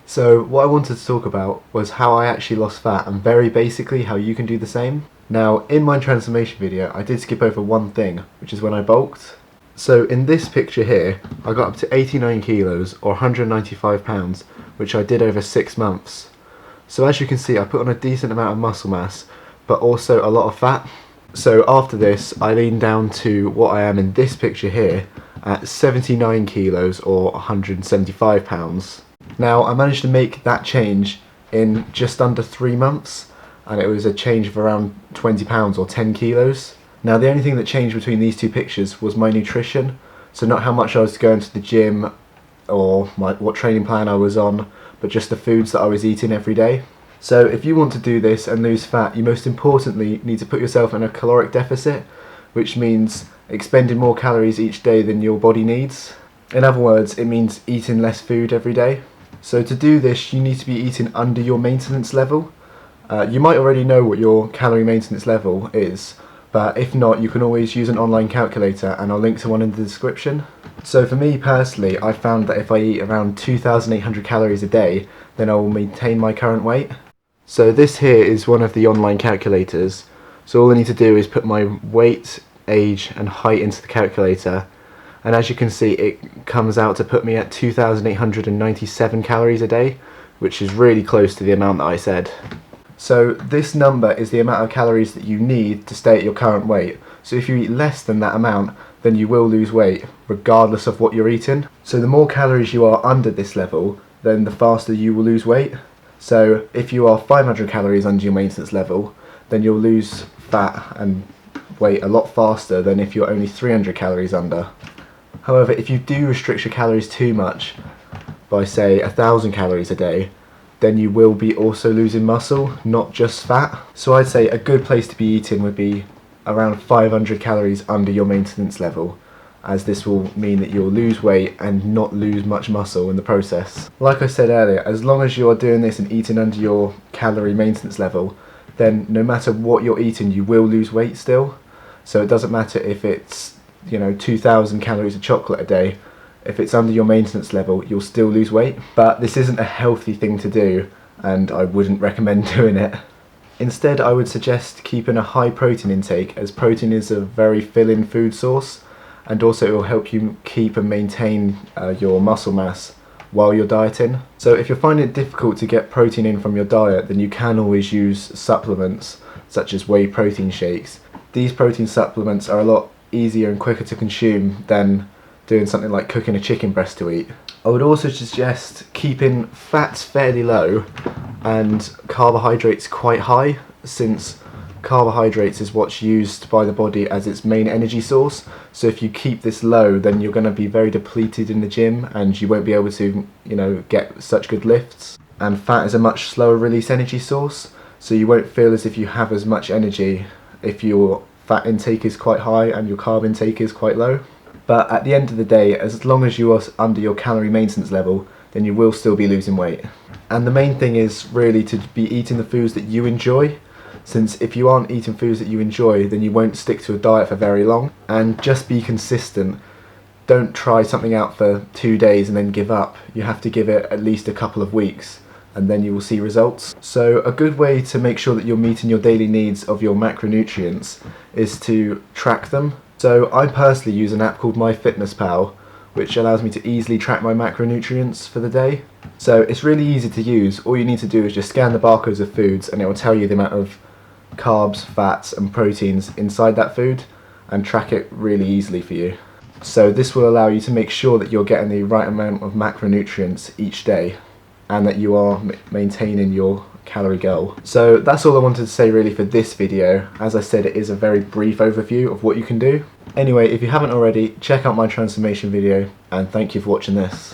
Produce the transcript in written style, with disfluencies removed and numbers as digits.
So what I wanted to talk about was how I actually lost fat and very basically how you can do the same. Now in my transformation video I did skip over one thing, which is when I bulked. So in this picture here I got up to 89 kilos or 195 pounds, which I did over 6 months. So as you can see I put on a decent amount of muscle mass but also a lot of fat. So after this I leaned down to what I am in this picture here at 79 kilos or 175 pounds. Now I managed to make that change in just under 3 months, and it was a change of around 20 pounds or 10 kilos. Now the only thing that changed between these two pictures was my nutrition, so not how much I was going to the gym or what training plan I was on, but just the foods that I was eating every day. So if you want to do this and lose fat, you most importantly need to put yourself in a caloric deficit, which means expending more calories each day than your body needs. In other words, it means eating less food every day. So to do this you need to be eating under your maintenance level. You might already know what your calorie maintenance level is, but if not you can always use an online calculator, and I'll link to one in the description. So for me personally, I found that if I eat around 2,800 calories a day then I will maintain my current weight. So this here is one of the online calculators. So all I need to do is put my weight, age and height into the calculator, and as you can see it comes out to put me at 2,897 calories a day, which is really close to the amount that I said. So this number is the amount of calories that you need to stay at your current weight. So if you eat less than that amount then you will lose weight regardless of what you're eating. So the more calories you are under this level then the faster you will lose weight. So if you are 500 calories under your maintenance level then you'll lose fat and weight a lot faster than if you're only 300 calories under. However, if you do restrict your calories too much by say 1,000 calories a day, then you will be also losing muscle, not just fat. So I'd say a good place to be eating would be around 500 calories under your maintenance level, as this will mean that you'll lose weight and not lose much muscle in the process. Like I said earlier, as long as you are doing this and eating under your calorie maintenance level, then no matter what you're eating you will lose weight still. So it doesn't matter if it's 2,000 calories of chocolate a day. If it's under your maintenance level you'll still lose weight. But this isn't a healthy thing to do and I wouldn't recommend doing it. Instead I would suggest keeping a high protein intake, as protein is a very filling food source, and also it will help you keep and maintain your muscle mass while you're dieting. So if you're finding it difficult to get protein in from your diet, then you can always use supplements such as whey protein shakes. These protein supplements are a lot easier and quicker to consume than doing something like cooking a chicken breast to eat. I would also suggest keeping fats fairly low and carbohydrates quite high, since carbohydrates is what's used by the body as its main energy source. So if you keep this low then you're going to be very depleted in the gym and you won't be able to get such good lifts. And fat is a much slower release energy source, so you won't feel as if you have as much energy if your fat intake is quite high and your carb intake is quite low. But at the end of the day, as long as you are under your calorie maintenance level, then you will still be losing weight. And the main thing is really to be eating the foods that you enjoy, since if you aren't eating foods that you enjoy then you won't stick to a diet for very long. And just be consistent. Don't try something out for 2 days and then give up. You have to give it at least a couple of weeks and then you will see results. So a good way to make sure that you're meeting your daily needs of your macronutrients is to track them. So I personally use an app called MyFitnessPal, which allows me to easily track my macronutrients for the day. So it's really easy to use. All you need to do is just scan the barcodes of foods and it will tell you the amount of carbs, fats and proteins inside that food and track it really easily for you. So this will allow you to make sure that you're getting the right amount of macronutrients each day and that you are maintaining your calorie goal. So that's all I wanted to say really for this video. As I said, it is a very brief overview of what you can do. Anyway, if you haven't already, check out my transformation video and thank you for watching this.